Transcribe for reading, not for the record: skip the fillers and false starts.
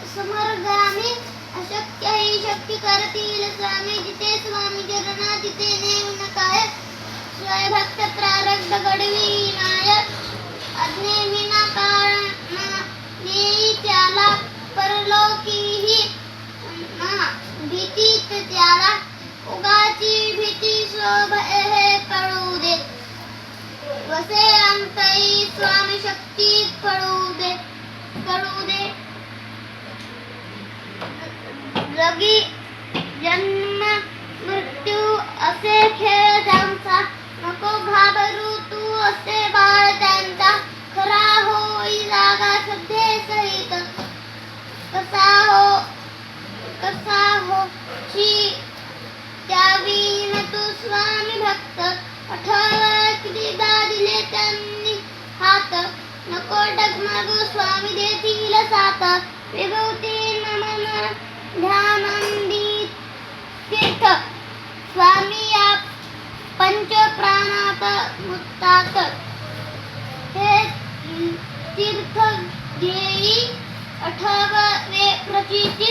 समरगामी अशक्य ही शक्य करतील स्वामी जिथे स्वामी चरणा तिथे नेम नकाय स्वय भक्त प्रारब्ध घडवी नायक अज्ञे विना कारण नेई त्याला परलोकीही भीतीत त्याला उगाची भीती स्वभय हे कळू दे वसे अंतई स्वामी शक्ती कळू दे जगी जन्म मृत्यू असे खेळ त्यांचा नको घाबरू तू असे बाळ त्यांचा खरा होई जागा श्रद्धे सहित कसा हो शी त्यावीन तू स्वामी भक्त आठव कितीदा दिले त्यांनी हात नको डगमगू स्वामी देतील साथ विभूती नमन ध्यानंदी तीर्थ स्वामी या पंच प्राणात मुक्तात हे तीर्थ घेई आठवे प्रचिती